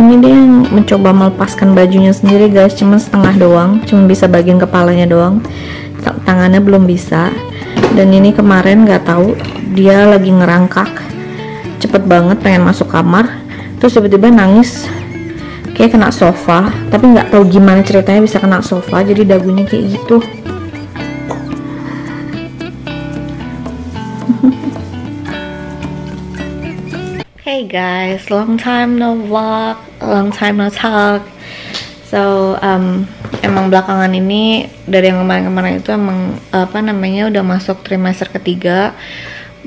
Ini dia yang mencoba melepaskan bajunya sendiri guys, cuman setengah doang, cuma bisa bagian kepalanya doang, tangannya belum bisa. Dan ini kemarin nggak tahu dia lagi ngerangkak cepet banget pengen masuk kamar, terus tiba-tiba nangis kayak kena sofa, tapi nggak tahu gimana ceritanya bisa kena sofa, jadi dagunya kayak gitu. Hey guys, long time no vlog, long time no talk. So emang belakangan ini dari yang kemarin-kemarin itu emang udah masuk trimester ketiga,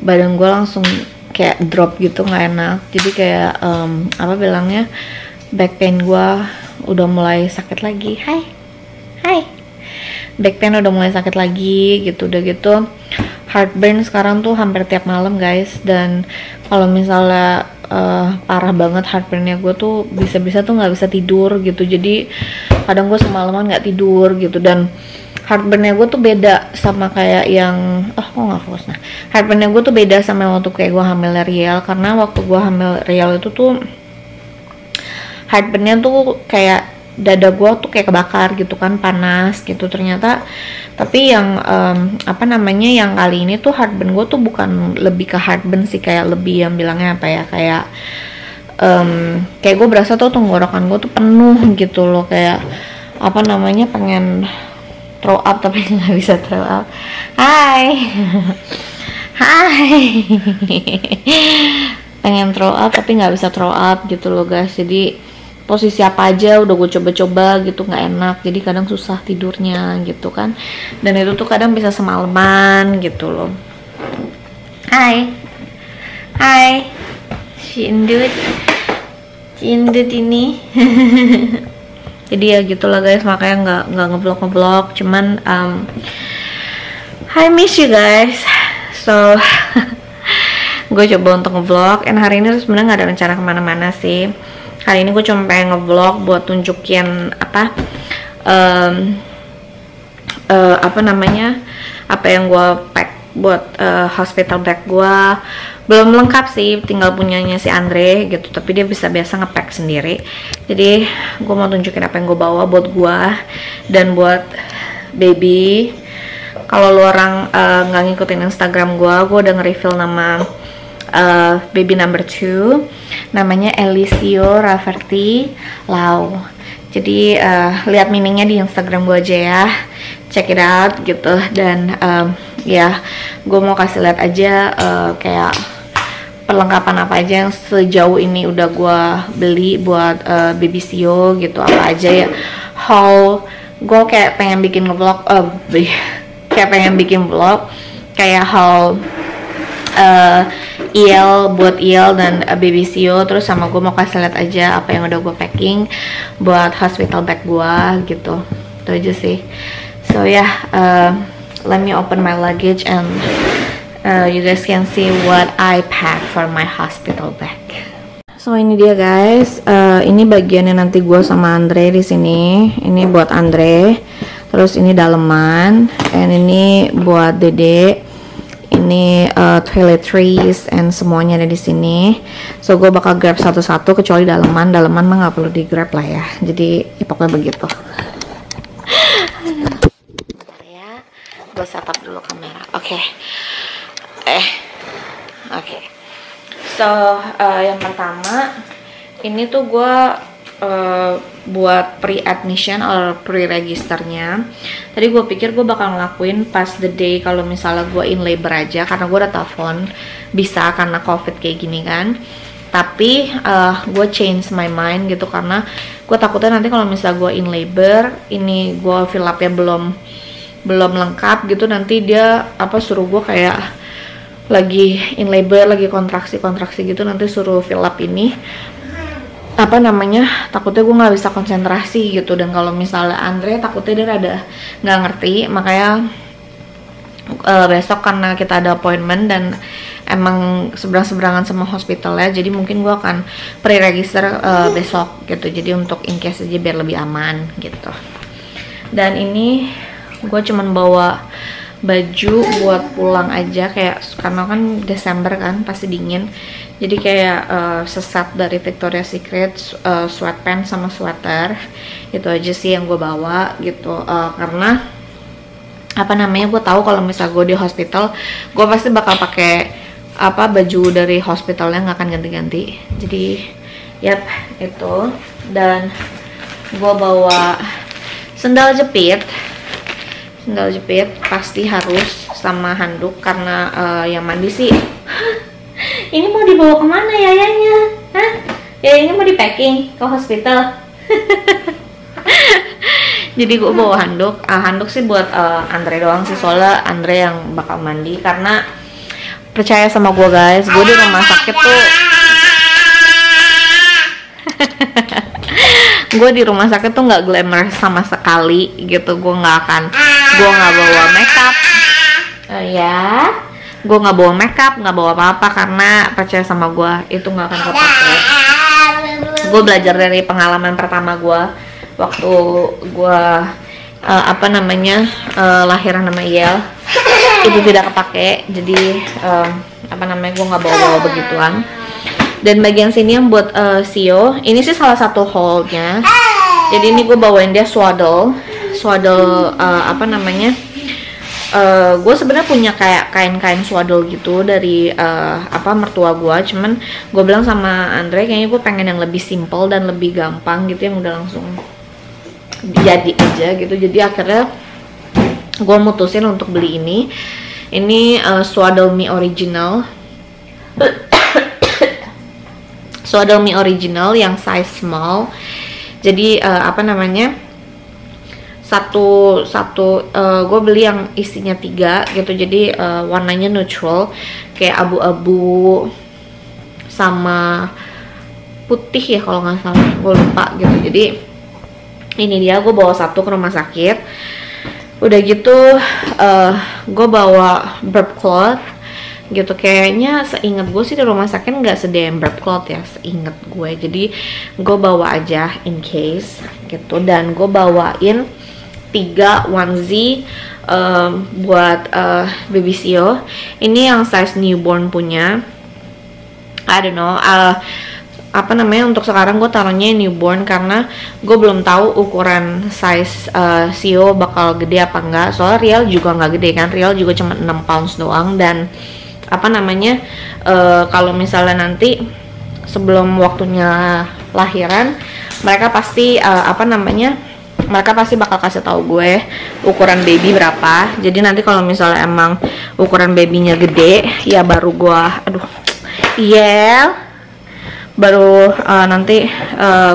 badan gue langsung kayak drop gitu, nggak enak. Jadi kayak back pain gue udah mulai sakit lagi. Hai, back pain udah mulai sakit lagi gitu. Udah gitu heartburn sekarang tuh hampir tiap malam guys. Dan kalau misalnya parah banget heartburnnya gue tuh bisa-bisa tuh nggak bisa tidur gitu. Jadi kadang gue semalaman nggak tidur gitu. Dan heartburnnya gue tuh beda sama kayak yang heartburnnya gue tuh beda sama waktu kayak gue hamil Riel. Karena waktu gue hamil Riel itu tuh heartburnnya tuh kayak dada gue tuh kayak kebakar gitu kan, panas gitu ternyata. Tapi yang yang kali ini tuh heartburn gue tuh bukan lebih ke heartburn sih, kayak lebih yang bilangnya kayak gue berasa tuh tenggorokan gue tuh penuh gitu loh, kayak pengen throw up tapi nggak bisa throw up. Hai pengen throw up tapi nggak bisa throw up gitu loh guys. Jadi posisi apa aja udah gue coba-coba gitu nggak enak, jadi kadang susah tidurnya gitu kan. Dan itu tuh kadang bisa semalaman gitu loh. Hai Cindut ini. Jadi ya gitulah guys, makanya nggak ngeblok, cuman I miss you guys. So gue coba untuk ngeblok. Dan hari ini tuh sebenarnya nggak ada rencana kemana-mana sih. Hari ini gue cuma pengen nge-vlog buat tunjukin apa yang gue pack buat hospital bag gue. Belum lengkap sih, tinggal punyanya si Andre gitu, tapi dia biasa nge-pack sendiri. Jadi gue mau tunjukin apa yang gue bawa buat gue dan buat baby. Kalau lu orang nggak ngikutin Instagram gue udah nge-reveal nama baby number 2, namanya Elisio Rafferty Lau. Jadi lihat mininya di Instagram gue aja ya, check it out gitu. Dan gue mau kasih lihat aja kayak perlengkapan apa aja yang sejauh ini udah gue beli buat baby Sio gitu, apa aja ya haul. Gue kayak pengen bikin vlog kayak haul buat Il dan baby Sio. Terus sama gue mau kasih lihat aja apa yang udah gue packing buat hospital bag gue gitu. Itu aja sih. So let me open my luggage and you guys can see what I pack for my hospital bag. So ini dia guys, ini bagiannya nanti gue sama Andre di sini. Ini buat Andre. Terus ini daleman, and ini buat Dede. Ini toiletries and semuanya ada di sini. So gue bakal grab satu-satu kecuali daleman mah nggak perlu di grab lah ya. Jadi pokoknya begitu. Bentar ya, gue setup dulu kamera. Oke. So yang pertama ini tuh gue buat pre-admission atau pre-registernya. Tadi gue pikir gue bakal ngelakuin pas the day kalau misalnya gue in labor aja, karena gue udah telepon bisa karena covid kayak gini kan. Tapi gue change my mind gitu, karena gue takutnya nanti kalau misalnya gue in labor, ini gue fill up ya belum lengkap gitu, nanti dia suruh gue kayak lagi in labor, lagi kontraksi gitu, nanti suruh fill up ini takutnya gue nggak bisa konsentrasi gitu. Dan kalau misalnya Andre takutnya dia rada nggak ngerti, makanya besok karena kita ada appointment dan emang seberang-seberangan sama hospital ya, jadi mungkin gue akan pre-register besok gitu, jadi untuk in case aja biar lebih aman gitu. Dan ini gue cuman bawa baju buat pulang aja, kayak karena kan Desember kan pasti dingin, Jadi kayak seset dari Victoria's Secret, sweatpants sama sweater. Itu aja sih yang gue bawa gitu, karena apa namanya, gue tahu kalau misal gue di hospital gue pasti bakal pakai baju dari hospitalnya, nggak akan ganti-ganti. Jadi yap, itu. Dan gue bawa sendal jepit pasti harus, sama handuk, karena yang mandi sih ini mau dibawa kemana yayanya? Hah? Yayanya mau di packing ke hospital. Jadi gue bawa handuk. Handuk sih buat Andre doang sih, soalnya Andre yang bakal mandi. Karena percaya sama gue guys, gue di rumah sakit tuh gue di rumah sakit tuh nggak glamour sama sekali gitu. Gue nggak bawa makeup, gue nggak bawa makeup, nggak bawa apa-apa, karena percaya sama gue itu nggak akan kepake. Gue belajar dari pengalaman pertama gue waktu gue lahiran sama Yel, itu tidak kepake. Jadi gue nggak bawa begituan. Dan bagian sini yang buat Sio, ini sih salah satu haulnya. Jadi ini gue bawain dia swaddle gue sebenarnya punya kayak kain-kain swaddle gitu dari mertua gue, cuman gue bilang sama Andre kayaknya gue pengen yang lebih simple dan lebih gampang gitu, yang udah langsung jadi aja gitu. Jadi akhirnya gue mutusin untuk beli ini Swaddle Me Original Swaddle Me Original yang size small. Jadi gue beli yang isinya 3 gitu. Jadi warnanya neutral, kayak abu-abu sama putih ya kalau nggak salah, gue lupa gitu. Jadi ini dia, gue bawa 1 ke rumah sakit. Udah gitu gue bawa burp cloth gitu. Kayaknya seingat gue sih di rumah sakit nggak sediain burp cloth ya, seingat gue. Jadi gue bawa aja in case gitu. Dan gue bawain 3 onesie buat baby Sio. Ini yang size newborn punya. I don't know, untuk sekarang gue taruhnya newborn karena gue belum tahu ukuran size Sio bakal gede apa enggak. Soalnya Riel juga nggak gede kan, Riel juga cuma 6 pounds doang. Dan kalau misalnya nanti sebelum waktunya lahiran, mereka pasti mereka pasti bakal kasih tahu gue ukuran baby berapa. Jadi nanti kalau misalnya emang ukuran babynya gede, ya baru gue nanti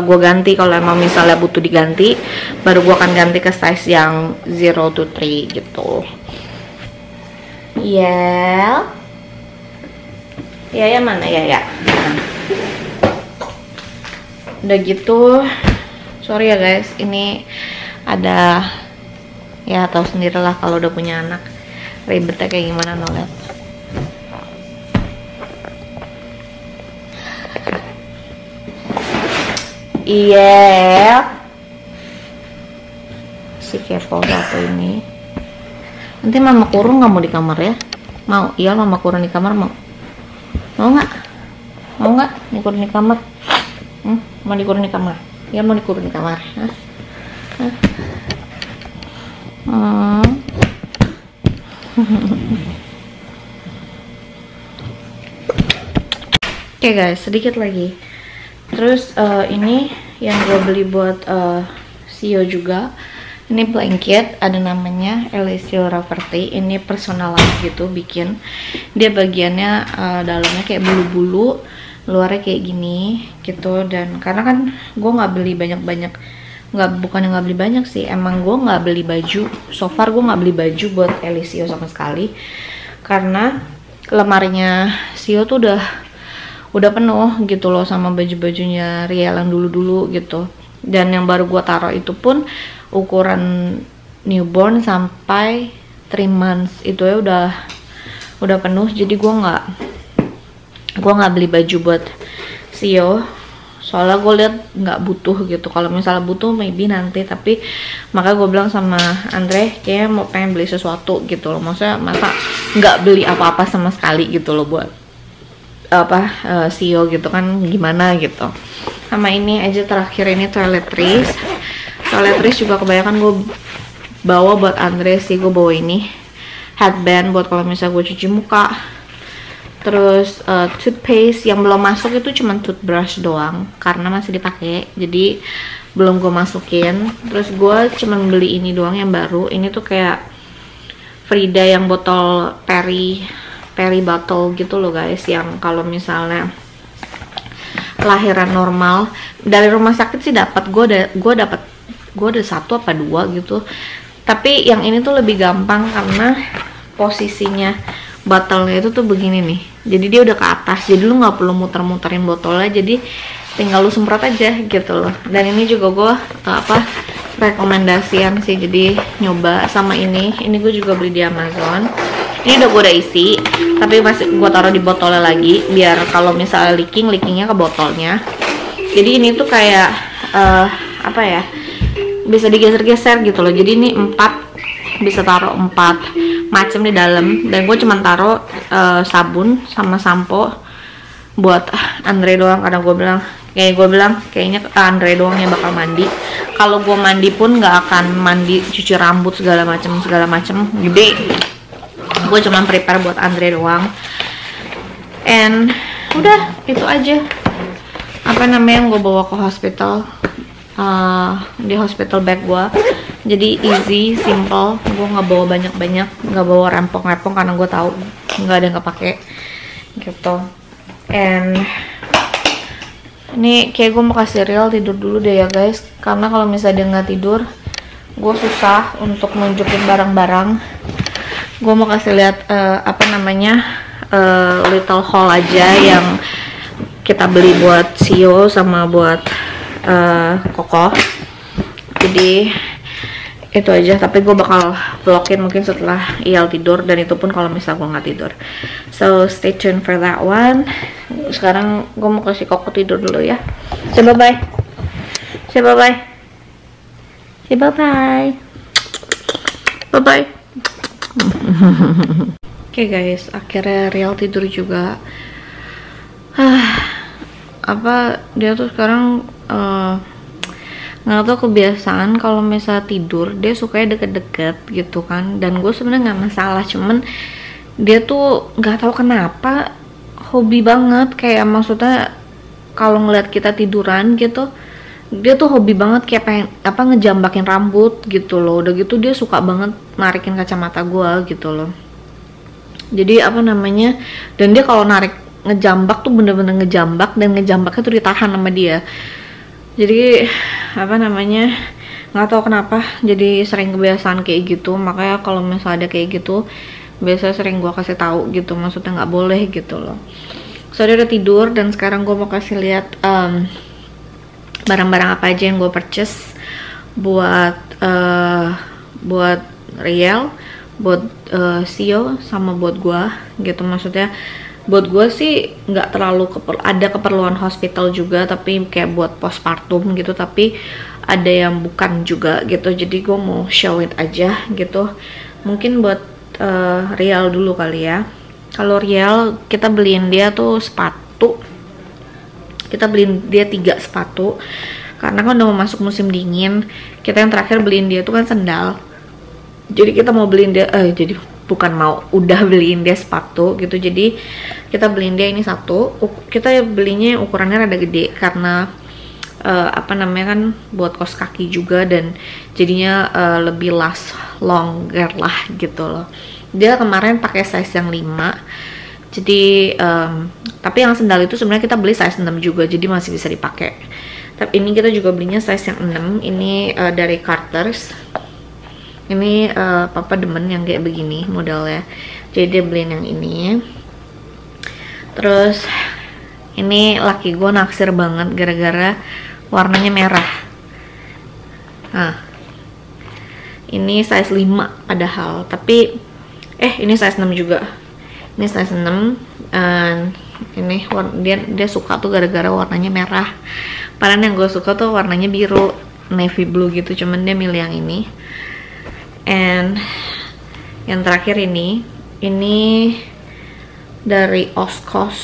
gue ganti. Kalau emang misalnya butuh diganti, baru gue akan ganti ke size yang 0 to 3 gitu. Ya mana ya. Udah gitu, sorry ya guys, ini ada, ya tahu sendirilah kalau udah punya anak ribetnya kayak gimana, no lihat. Si kepo satu ini. Nanti mama kurung nggak mau di kamar ya? Mau? Iya, mama kurung di kamar mau? Mau nggak dikurung di kamar? Mau dikurung di kamar? Ya mau dikurung di kamar. Oke guys, sedikit lagi. Terus ini yang gue beli buat Sio juga. Ini blanket, ada namanya Elisio Rafferty. Ini personalized gitu bikin. Dia bagiannya dalamnya kayak bulu-bulu, luarnya kayak gini gitu. Dan karena kan gue nggak beli banyak-banyak, bukan nggak beli banyak sih, emang gue nggak beli baju. So far gue nggak beli baju buat Elisio sama sekali, karena lemarinya Sio tuh udah penuh gitu loh sama baju-bajunya Riel yang dulu-dulu gitu. Dan yang baru gue taruh itu pun ukuran newborn sampai 3 months itu ya udah penuh. Jadi gue nggak beli baju buat Sio, soalnya gue lihat nggak butuh gitu. Kalau misalnya butuh maybe nanti, tapi makanya gue bilang sama Andre kayaknya mau pengen beli sesuatu gitu loh. Maksudnya masa nggak beli apa-apa sama sekali gitu loh buat CEO gitu kan, gimana gitu. Sama ini aja terakhir, ini toiletries. Toiletries juga kebanyakan gue bawa buat Andre sih. Gue bawa ini headband buat kalau misalnya gue cuci muka. Terus toothpaste yang belum masuk itu cuman toothbrush doang karena masih dipakai, jadi belum gue masukin. Terus gue cuman beli ini doang yang baru. Ini tuh kayak Frida yang botol peri bottle gitu loh guys, yang kalau misalnya lahiran normal dari rumah sakit sih dapat. Gue ada 1 apa 2 gitu, tapi yang ini tuh lebih gampang karena posisinya botolnya itu tuh begini nih, jadi dia udah ke atas, jadi lu nggak perlu muter-muterin botolnya, jadi tinggal lu semprot aja gitu loh. Dan ini juga gue rekomendasian sih, jadi nyoba. Sama ini gue juga beli di Amazon. Ini udah isi, tapi masih gue taruh di botolnya lagi biar kalau misalnya leakingnya ke botolnya. Jadi ini tuh kayak bisa digeser-geser gitu loh. Jadi ini 4, bisa taruh 4 macam di dalam. Dan gue cuman taruh sabun sama sampo buat Andre doang, karena gue bilang kayaknya Andre doang yang bakal mandi. Kalau gue mandi pun nggak akan mandi cuci rambut segala macem gede. Gue cuman prepare buat Andre doang. And udah itu aja yang gue bawa ke hospital, di hospital bag gue. Jadi easy, simple. Gue nggak bawa banyak-banyak, nggak bawa rempong-rempong karena gue tahu nggak ada yang kepake gitu. And ini kayak gue mau kasih Real tidur dulu deh ya guys, karena kalau misalnya dia nggak tidur gue susah untuk nunjukin barang-barang. Gue mau kasih lihat little haul aja yang kita beli buat CEO sama buat Koko. Jadi itu aja, tapi gue bakal vlogin mungkin setelah Iyal tidur, dan itu pun kalau misal gue nggak tidur. So stay tuned for that one. Sekarang gue mau kasih Koko tidur dulu ya. Say bye bye. Say bye bye. Say bye bye. Bye bye. Oke guys, akhirnya Real tidur juga. Dia tuh sekarang nggak tahu kebiasaan kalau misalnya tidur dia sukanya deket-deket gitu kan. Dan gue sebenarnya nggak masalah, cuman dia tuh nggak tahu kenapa hobi banget, kayak maksudnya kalau ngeliat kita tiduran gitu, dia tuh hobi banget kayak pengen ngejambakin rambut gitu loh. Udah gitu dia suka banget narikin kacamata gue gitu loh. Jadi dan dia kalau narik ngejambak tuh bener-bener ngejambak, dan ngejambaknya tuh ditahan sama dia. Jadi nggak tahu kenapa jadi sering kebiasaan kayak gitu. Makanya kalau misalnya ada kayak gitu biasa sering gue kasih tahu gitu, maksudnya nggak boleh gitu loh. So dia udah tidur, dan sekarang gue mau kasih lihat barang-barang apa aja yang gue purchase buat Real, buat CEO, sama buat gue gitu. Maksudnya buat gue sih nggak terlalu ada keperluan hospital juga, tapi kayak buat postpartum gitu, tapi ada yang bukan juga gitu. Jadi gue mau show it aja gitu. Mungkin buat Real dulu kali ya. Kalau Real kita beliin dia tuh sepatu. Kita beliin dia 3 sepatu karena kan udah mau masuk musim dingin. Kita yang terakhir beliin dia tuh kan sendal. Jadi kita mau beliin dia udah beliin dia sepatu gitu. Jadi kita beliin dia ini satu. Kita belinya ukurannya rada gede karena kan buat kaos kaki juga, dan jadinya lebih longer lah gitu loh. Dia kemarin pakai size yang 5. Jadi tapi yang sendal itu sebenarnya kita beli size 6 juga, jadi masih bisa dipakai. Tapi ini kita juga belinya size yang 6. Ini dari Carter's. Ini papa demen yang kayak begini modelnya, jadi dia beliin yang ini. Terus ini laki gue naksir banget gara-gara warnanya merah. Nah ini size 5 padahal, tapi ini size 6 juga. Ini size 6. Ini dia suka tuh gara-gara warnanya merah. Padahal yang gue suka tuh warnanya biru, navy blue gitu, cuman dia milih yang ini. And yang terakhir ini dari Oskos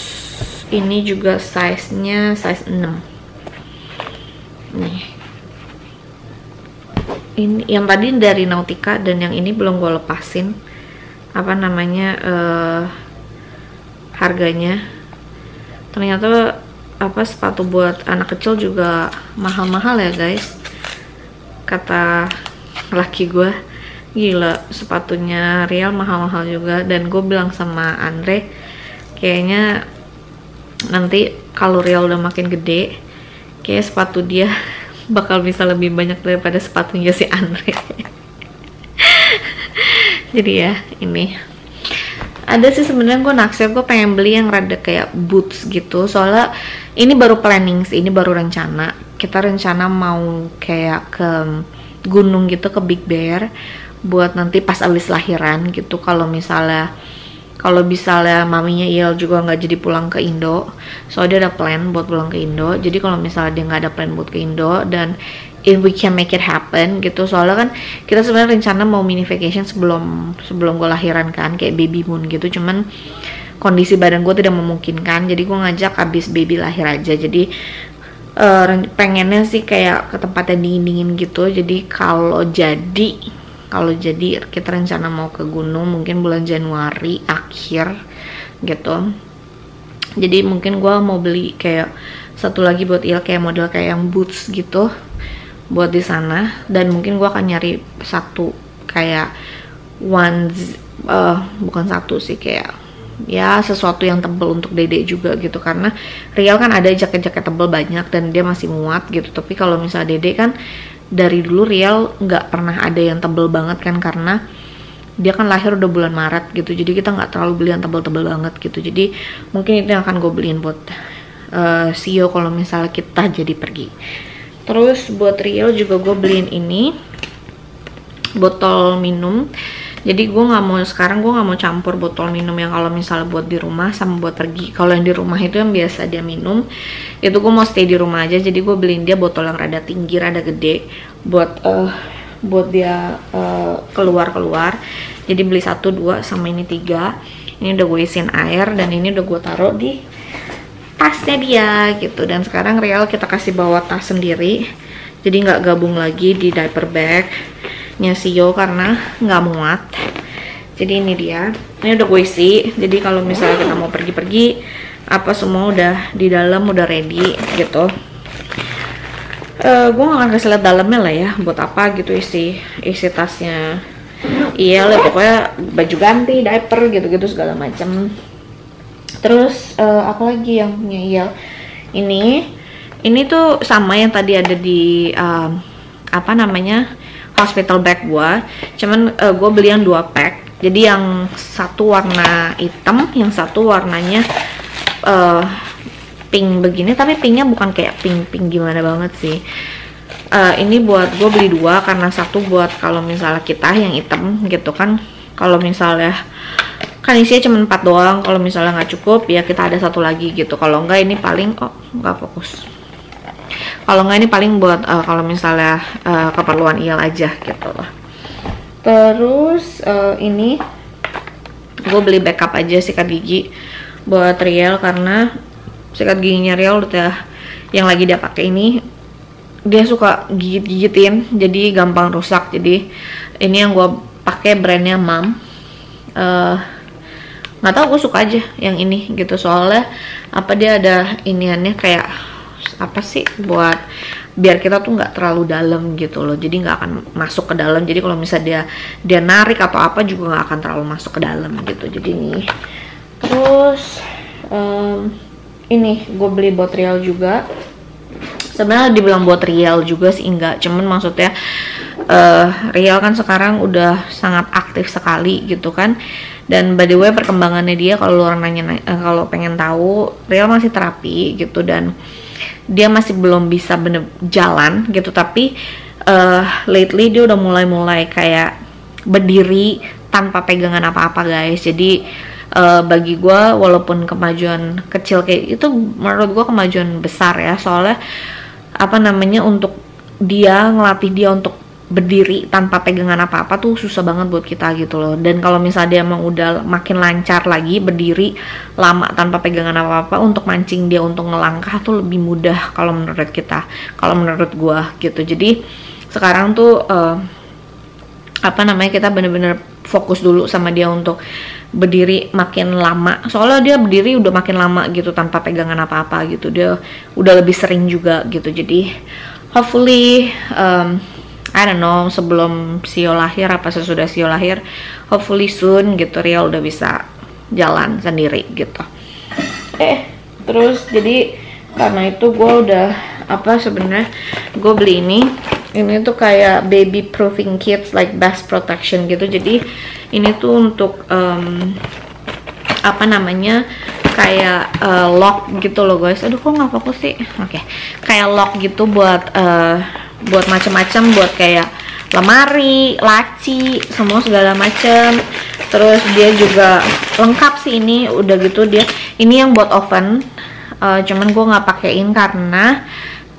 ini juga size-nya size 6 nih. Ini yang tadi dari Nautica dan yang ini belum gue lepasin apa namanya harganya. Ternyata apa sepatu buat anak kecil juga mahal-mahal ya guys, kata laki gue. Gila, sepatunya Riel mahal-mahal juga. Dan gue bilang sama Andre, kayaknya nanti kalau Riel udah makin gede, kayak sepatu dia bakal bisa lebih banyak daripada sepatunya si Andre. Jadi ya, ini ada sih sebenarnya gue naksir, gue pengen beli yang rada kayak boots gitu. Soalnya ini baru planning sih, ini baru rencana. Kita rencana mau kayak ke gunung gitu, ke Big Bear, buat nanti pas abis lahiran gitu. Kalau misalnya maminya Il juga nggak jadi pulang ke Indo, soalnya dia ada plan buat pulang ke Indo. Jadi kalau misalnya dia nggak ada plan buat ke Indo, dan if we can make it happen gitu, soalnya kan kita sebenarnya rencana mau mini vacation sebelum gue lahiran kan, kayak baby moon gitu. Cuman kondisi badan gue tidak memungkinkan, jadi gue ngajak abis baby lahir aja. Jadi pengennya sih kayak ke tempat yang dingin-dingin gitu. Jadi kalau jadi kita rencana mau ke gunung mungkin bulan Januari akhir gitu. Jadi mungkin gue mau beli kayak satu lagi buat Il, kayak model kayak yang boots gitu buat di sana. Dan mungkin gue akan nyari satu kayak bukan satu sih, kayak ya sesuatu yang tebel untuk Dede juga gitu, karena Riel kan ada jaket-jaket tebel banyak dan dia masih muat gitu. Tapi kalau misalnya Dede kan dari dulu Riel nggak pernah ada yang tebel banget kan, karena dia kan lahir udah bulan Maret gitu. Jadi kita nggak terlalu beli yang tebel-tebel banget gitu. Jadi mungkin itu yang akan gue beliin buat Sio kalau misalnya kita jadi pergi. Terus buat Riel juga gue beliin ini botol minum. Jadi gue nggak mau campur botol minum yang kalau misalnya buat di rumah sama buat pergi. Kalau yang di rumah itu yang biasa dia minum, itu gue mau stay di rumah aja. Jadi gue beliin dia botol yang rada tinggi, rada gede buat dia keluar. Jadi beli 1, 2 sama ini 3. Ini udah gue isiin air dan ini udah gue taruh di tasnya dia gitu. Dan sekarang Riel kita kasih bawa tas sendiri, jadi nggak gabung lagi di diaper bag nya Sio karena nggak muat. Jadi ini dia, ini udah gue isi. Jadi kalau misalnya kita mau pergi-pergi apa semua udah di dalam, udah ready gitu. Gue nggak akan kasih lihat dalamnya lah ya, buat apa gitu isi tasnya. Iya lah, pokoknya baju ganti, diaper gitu-gitu segala macam. Terus apa lagi yang punya Iya? Ini tuh sama yang tadi ada di apa namanya, hospital bag gua. Cuman gue beli yang 2 pack. Jadi yang satu warna hitam, yang satu warnanya pink begini. Tapi pinknya bukan kayak pink gimana banget sih. Ini buat gue beli 2 karena satu buat kalau misalnya kita yang hitam gitu kan. Kalau misalnya kan isinya cuma 4 doang. Kalau misalnya nggak cukup ya kita ada satu lagi gitu. Kalau enggak ini paling nggak fokus. Kalau nggak ini paling buat kalau misalnya keperluan Il aja gitu loh. Terus ini gue beli backup aja sikat gigi buat Riel, karena sikat giginya Riel udah yang lagi dia pakai ini dia suka gigit-gigitin, jadi gampang rusak. Jadi ini yang gue pakai brandnya Mom. Nggak tahu, gue suka aja yang ini gitu, soalnya apa dia ada iniannya kayak apa sih, buat biar kita tuh nggak terlalu dalam gitu loh, jadi nggak akan masuk ke dalam. Jadi kalau misalnya dia narik atau apa juga nggak akan terlalu masuk ke dalam gitu. Jadi nih, terus ini gue beli buat Riel juga. Sebenarnya dibilang buat Riel juga sih enggak, cuman maksudnya Riel kan sekarang udah sangat aktif sekali gitu kan. Dan by the way perkembangannya dia, kalau orang nanya kalau pengen tahu, Riel masih terapi gitu dan dia masih belum bisa bener jalan gitu. Tapi lately dia udah mulai kayak berdiri tanpa pegangan apa-apa guys. Jadi bagi gue walaupun kemajuan kecil kayak itu, menurut gue kemajuan besar ya. Soalnya apa namanya, untuk dia ngelatih dia untuk berdiri tanpa pegangan apa-apa tuh susah banget buat kita gitu loh. Dan kalau misalnya dia emang udah makin lancar lagi berdiri lama tanpa pegangan apa-apa, untuk mancing dia untuk ngelangkah tuh lebih mudah kalau menurut kita, kalau menurut gua gitu. Jadi sekarang tuh kita bener-bener fokus dulu sama dia untuk berdiri makin lama, soalnya dia berdiri udah makin lama gitu tanpa pegangan apa-apa gitu, dia udah lebih sering juga gitu. Jadi hopefully I don't know, sebelum Sio lahir apa sesudah Sio lahir, hopefully soon gitu Riel udah bisa jalan sendiri gitu. Terus jadi karena itu gue udah sebenarnya gue beli ini tuh kayak baby proofing kits like bass protection gitu. Jadi ini tuh untuk kayak lock gitu loh guys. Aduh kok nggak fokus sih. Oke. Kayak lock gitu buat macam-macam, buat kayak lemari, laci, semua segala macam. Terus dia juga lengkap sih ini, udah gitu dia. Ini yang buat oven. Cuman gue nggak pakein karena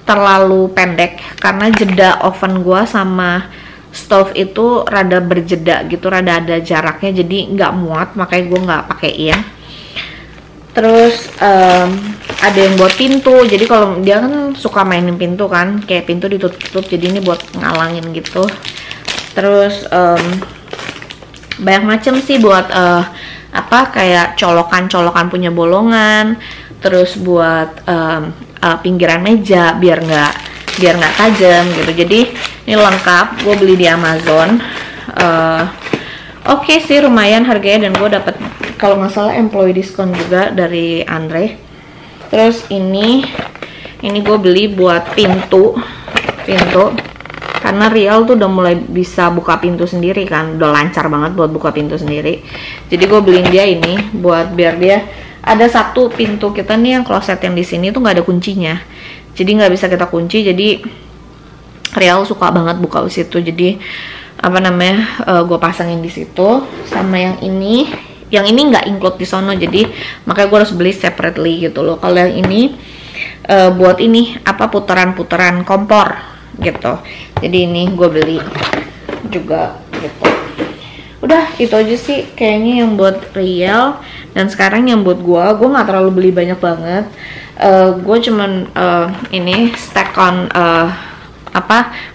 terlalu pendek, karena jeda oven gua sama stove itu rada berjeda gitu, rada ada jaraknya, jadi nggak muat, makanya gue nggak pakein. Terus ada yang buat pintu, jadi kalau dia kan suka mainin pintu kan, kayak pintu ditutup, jadi ini buat ngalangin gitu. Terus banyak macam sih buat kayak colokan punya bolongan. Terus buat pinggiran meja biar nggak tajam gitu. Jadi ini lengkap, gue beli di Amazon. Oke sih, lumayan harganya, dan gue dapet kalau nggak salah employee discount juga dari Andre. Terus ini gue beli buat pintu karena Riel tuh udah mulai bisa buka pintu sendiri kan, udah lancar banget buat buka pintu sendiri. Jadi gue beliin dia ini buat biar dia ada satu pintu kita nih yang kloset yang di sini tuh nggak ada kuncinya, jadi nggak bisa kita kunci. Jadi Riel suka banget buka di situ, jadi gue pasangin di situ. Sama yang ini nggak include di sono, jadi makanya gue harus beli separately gitu loh. Kalau yang ini buat putaran-putaran kompor gitu, jadi ini gue beli juga gitu. Udah itu aja sih kayaknya yang buat Riel. Dan sekarang yang buat gue nggak terlalu beli banyak banget. Gue cuman ini stack on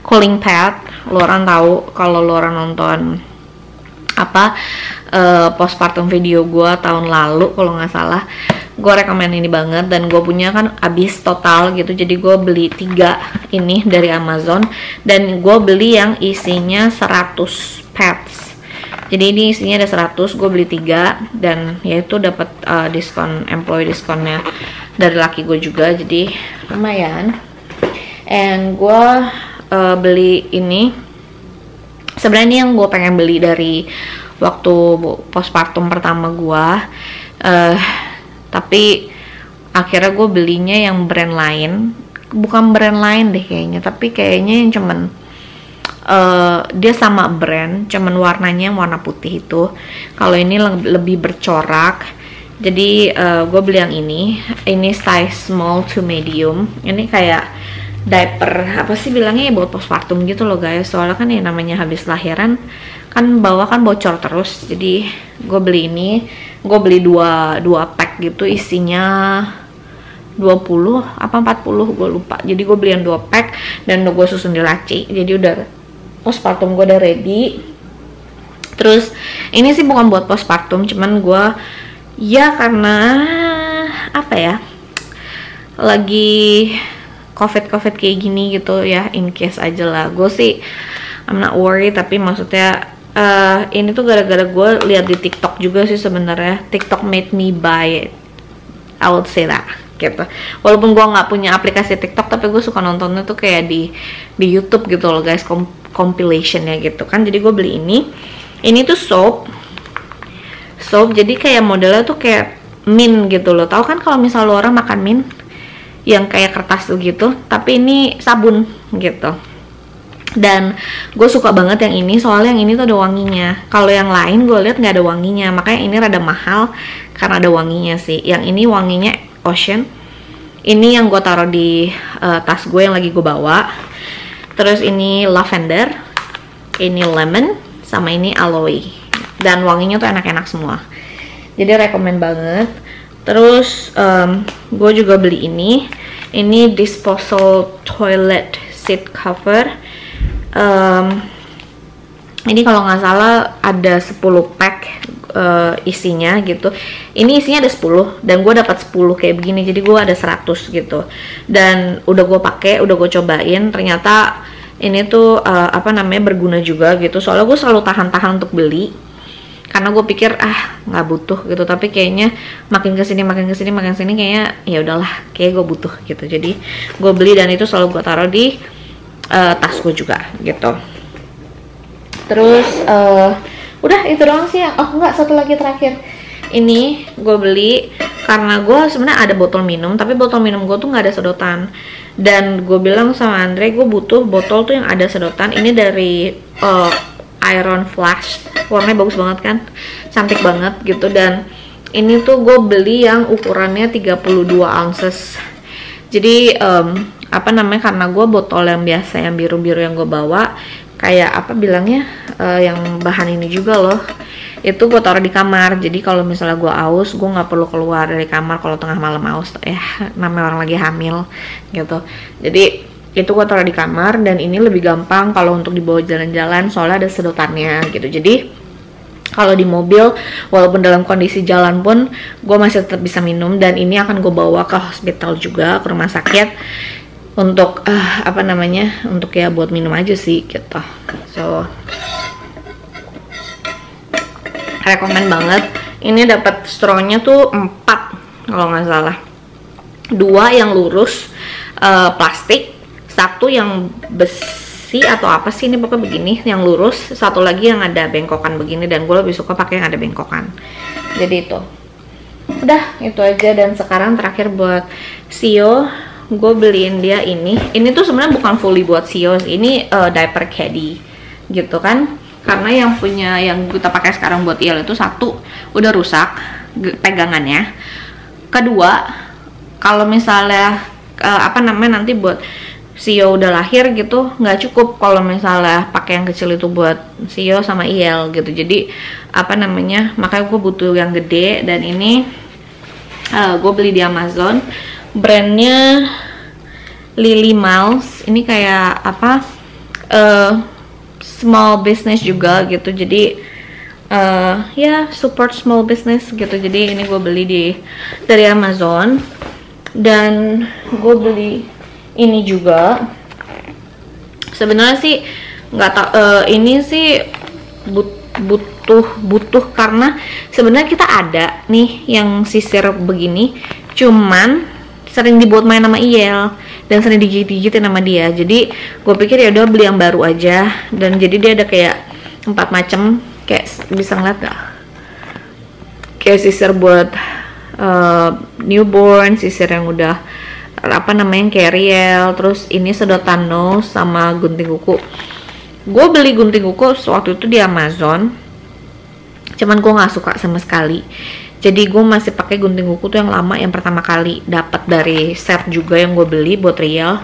cooling pad. Lo orang tahu kalau lo orang nonton postpartum video gue tahun lalu kalau nggak salah, gue rekomen ini banget. Dan gue punya kan habis total gitu, jadi gue beli 3 ini dari Amazon, dan gue beli yang isinya 100 pads. Jadi ini isinya ada 100, gue beli 3, dan yaitu dapat diskon, employee diskonnya dari laki gue juga, jadi lumayan. And gue beli ini, sebenarnya ini yang gue pengen beli dari waktu postpartum pertama gue, tapi akhirnya gue belinya yang brand lain, bukan brand lain deh kayaknya, tapi kayaknya yang cuman dia sama brand, cuman warnanya warna putih itu. Kalau ini lebih bercorak, jadi gue beli yang ini size small to medium. Ini kayak diaper apa sih bilangnya ya, buat postpartum gitu loh guys. Soalnya kan yang namanya habis lahiran kan bawah kan bocor terus, jadi gue beli ini. Gue beli dua pack gitu, isinya 20 apa 40 gue lupa. Jadi gue beli yang 2 pack dan gue susun di laci, jadi udah postpartum gue udah ready. Terus ini sih bukan buat postpartum, cuman gue ya karena lagi covid kayak gini gitu ya, in case aja lah. Gue sih I'm not worried, tapi maksudnya ini tuh gara-gara gue lihat di TikTok juga sih sebenarnya. TikTok made me buy it, I would say that gitu. Walaupun gue nggak punya aplikasi TikTok, tapi gue suka nontonnya tuh kayak di YouTube gitu loh guys, compilationnya gitu kan. Jadi gue beli ini tuh soap, jadi kayak modelnya tuh kayak mint gitu loh. Tahu kan kalau misal lo orang makan mint yang kayak kertas tuh gitu, tapi ini sabun gitu. Dan gue suka banget yang ini, soalnya yang ini tuh ada wanginya. Kalau yang lain gue lihat nggak ada wanginya, makanya ini rada mahal karena ada wanginya sih. Yang ini wanginya Ocean. Ini yang gue taruh di tas gue yang lagi gue bawa. Terus ini lavender. ini lemon, sama ini aloe. Dan wanginya tuh enak-enak semua. Jadi rekomen banget. Terus gue juga beli ini. Ini disposal toilet seat cover. Ini kalau nggak salah ada 10 pack isinya gitu. Ini isinya ada 10 dan gue dapat 10 kayak begini. Jadi gue ada 100 gitu. Dan udah gue pakai, udah gue cobain. Ternyata ini tuh apa namanya, berguna juga gitu. Soalnya gue selalu tahan-tahan untuk beli. Karena gue pikir nggak butuh gitu, tapi kayaknya makin kesini kayaknya ya udahlah, kayak gue butuh gitu. Jadi gue beli dan itu selalu gue taruh di tas gue juga gitu. Terus udah itu doang sih. Oh enggak, satu lagi terakhir. Ini gue beli karena gue sebenarnya ada botol minum, tapi botol minum gue tuh nggak ada sedotan. Dan gue bilang sama Andre, gue butuh botol tuh yang ada sedotan. Ini dari Iron Flash, warnanya bagus banget kan, cantik banget gitu. Dan ini tuh gue beli yang ukurannya 32 ounces. Jadi apa namanya, karena gue botol yang biasa yang biru-biru yang gue bawa, kayak apa bilangnya, yang bahan ini juga loh, itu gue taruh di kamar. Jadi kalau misalnya gue aus, gue nggak perlu keluar dari kamar kalau tengah malam aus, namanya orang lagi hamil gitu. Jadi itu gue taruh di kamar, dan ini lebih gampang kalau untuk dibawa jalan-jalan soalnya ada sedotannya gitu. Jadi kalau di mobil, walaupun dalam kondisi jalan pun gue masih tetap bisa minum. Dan ini akan gue bawa ke hospital juga, ke rumah sakit, untuk apa namanya, untuk ya buat minum aja sih gitu. So rekomen banget. Ini dapat straw-nya tuh 4 kalau nggak salah. 2 yang lurus plastik, 1 yang besi atau apa sih, ini pokoknya begini yang lurus, 1 lagi yang ada bengkokan begini. Dan gue lebih suka pakai yang ada bengkokan. Jadi itu udah, itu aja. Dan sekarang terakhir buat Sio, gue beliin dia ini tuh sebenarnya bukan fully buat Sio, ini diaper caddy gitu kan. Karena yang punya, yang kita pakai sekarang buat Il itu 1 udah rusak pegangannya. 2, kalau misalnya apa namanya, nanti buat Sio udah lahir gitu, nggak cukup kalau misalnya pakai yang kecil itu buat Sio sama Il gitu. Jadi apa namanya, makanya gue butuh yang gede. Dan ini gue beli di Amazon, brandnya Lily Miles. Ini kayak apa, small business juga gitu. Jadi ya support small business gitu. Jadi ini gue beli dari Amazon. Dan gue beli ini juga, sebenarnya sih nggak tahu, ini sih butuh karena sebenarnya kita ada nih yang sisir begini, cuman sering dibuat main sama Il dan sering digigit-gigitin sama dia. Jadi gue pikir ya udah beli yang baru aja. Dan jadi dia ada kayak 4 macam, kayak bisa ngeliat gak, kayak sisir buat newborn, sisir yang udah apa namanya, kayak Riel, terus ini sedotan nose sama gunting kuku. Gue beli gunting kuku waktu itu di Amazon, cuman gue nggak suka sama sekali. Jadi gue masih pakai gunting kuku tuh yang lama, yang pertama kali dapat dari set juga yang gue beli buat Riel.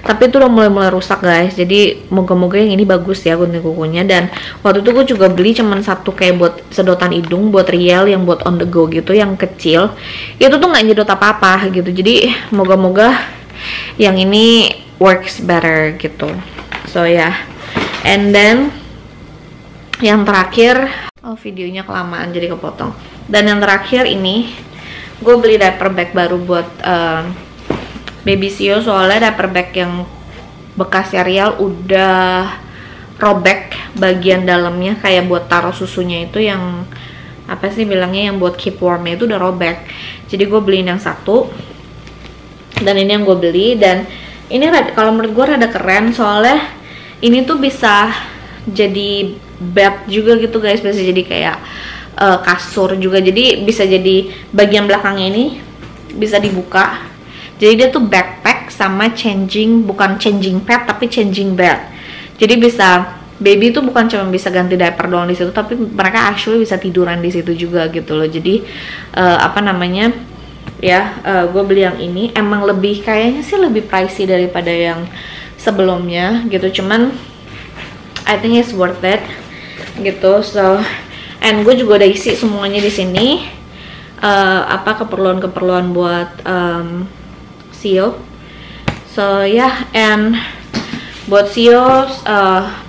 Tapi itu udah mulai rusak guys. Jadi moga-moga yang ini bagus ya gunting kukunya. Dan waktu itu gue juga beli cuman 1 kayak buat sedotan hidung buat Riel, yang buat on the go gitu, yang kecil. Itu tuh nggak nyedot apa-apa gitu. Jadi moga-moga yang ini works better gitu. So ya, and then yang terakhir, videonya kelamaan jadi kepotong. Dan yang terakhir ini, gue beli diaper bag baru buat baby Sio. Soalnya diaper bag yang bekas Riel udah robek bagian dalamnya, kayak buat taruh susunya itu, yang apa sih bilangnya, yang buat keep warmnya itu udah robek. Jadi gue beliin yang 1, dan ini yang gue beli. Dan ini kalau menurut gue rada keren, soalnya ini tuh bisa jadi bed juga gitu guys, bisa jadi kayak kasur juga. Jadi bisa jadi bagian belakangnya ini bisa dibuka, jadi dia tuh backpack sama changing, bukan changing pad tapi changing bed. Jadi bisa, baby tuh bukan cuma bisa ganti diaper doang di situ, tapi mereka actually bisa tiduran di situ juga gitu loh. Jadi apa namanya ya, gue beli yang ini, emang lebih, kayaknya sih lebih pricey daripada yang sebelumnya gitu. Cuman I think it's worth it gitu. So and gue juga udah isi semuanya di sini, apa keperluan buat Sio. So yeah, and buat Sio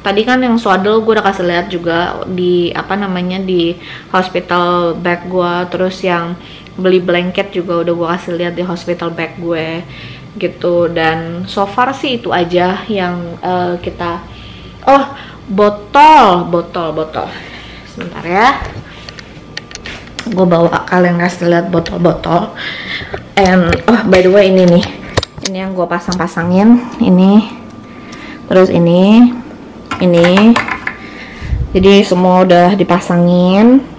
tadi kan yang swaddle gue udah kasih lihat juga di apa namanya di hospital bag gue, terus yang beli blanket juga udah gue kasih lihat di hospital bag gue gitu. Dan so far sih itu aja yang kita botol sebentar ya, gue bawa kalian kasih lihat botol. And by the way ini nih, ini yang gue pasangin ini, terus ini jadi semua udah dipasangin.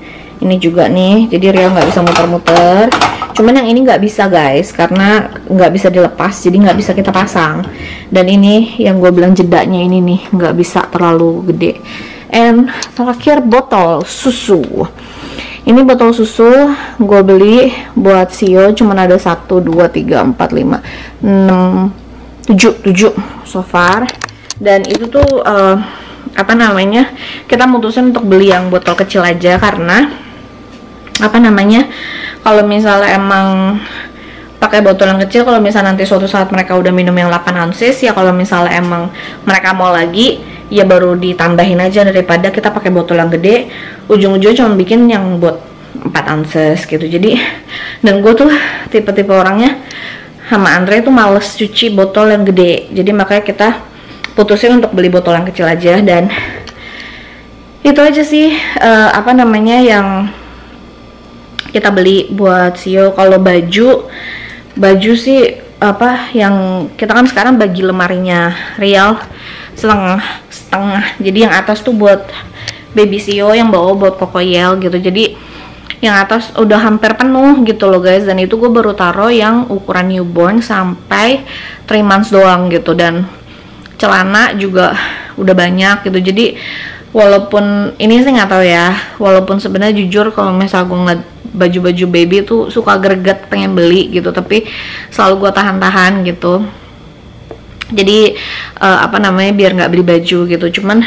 Ini juga nih, jadi Ria nggak bisa muter-muter. Cuman yang ini nggak bisa guys, karena nggak bisa dilepas, jadi nggak bisa kita pasang. Dan ini yang gue bilang jedanya ini nih, nggak bisa terlalu gede. And terakhir botol susu. Ini botol susu gue beli buat Sio, cuman ada 1, 2, 3, 4, 5, 6, 7 so far. Dan itu tuh apa namanya, kita mutusin untuk beli yang botol kecil aja, karena apa namanya, kalau misalnya emang pakai botol yang kecil, kalau misalnya nanti suatu saat mereka udah minum yang 8 ounces ya, kalau misalnya emang mereka mau lagi ya baru ditambahin aja, daripada kita pakai botol yang gede ujung-ujungnya cuma bikin yang buat 4 ounces gitu. Jadi dan gue tuh tipe-tipe orangnya sama Andre tuh males cuci botol yang gede, jadi makanya kita putusin untuk beli botol yang kecil aja. Dan itu aja sih apa namanya yang kita beli buat Sio. Kalau baju sih apa yang kita kan sekarang bagi lemarinya Rial setengah, jadi yang atas tuh buat baby Sio, yang bawah buat Kokoyel gitu. Jadi yang atas udah hampir penuh gitu loh guys, dan itu gue baru taruh yang ukuran newborn sampai 3 months doang gitu. Dan celana juga udah banyak gitu. Jadi walaupun ini sih nggak tahu ya, walaupun sebenarnya jujur kalau misalnya gue ngeliat baju-baju baby tuh suka greget pengen beli gitu, tapi selalu gue tahan-tahan gitu. Jadi apa namanya, biar nggak beli baju gitu. Cuman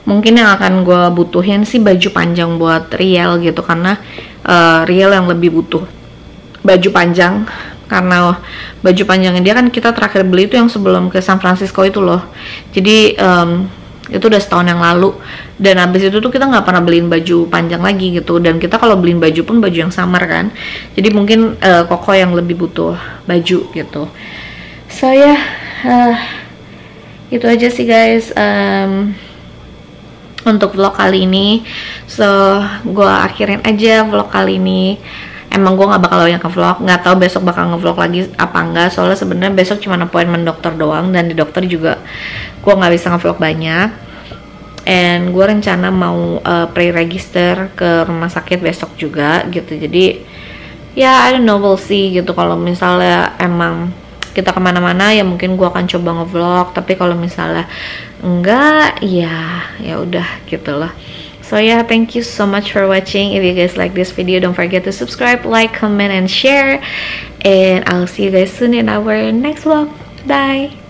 mungkin yang akan gue butuhin sih baju panjang buat Riel gitu, karena Riel yang lebih butuh baju panjang, karena baju panjangnya dia kan kita terakhir beli itu yang sebelum ke San Francisco itu loh. Jadi itu udah setahun yang lalu, dan habis itu tuh kita nggak pernah beliin baju panjang lagi gitu. Dan kita kalau beliin baju pun baju yang samar kan, jadi mungkin Koko yang lebih butuh baju gitu. So ya itu aja sih guys untuk vlog kali ini. So gue akhirin aja vlog kali ini. Emang gue nggak bakal banyak nge-vlog, nggak tahu besok bakal nge-vlog lagi apa enggak, soalnya sebenarnya besok cuma appointment dokter doang, dan di dokter juga gue nggak bisa nge-vlog banyak. And gue rencana mau pre-register ke rumah sakit besok juga gitu. Jadi ya I don't know, we'll see gitu. Kalau misalnya emang kita kemana-mana ya mungkin gue akan coba nge-vlog, tapi kalau misalnya enggak ya udah gitu loh. So yeah, thank you so much for watching. If you guys like this video, don't forget to subscribe, like, comment, and share. And I'll see you guys soon in our next vlog. Bye!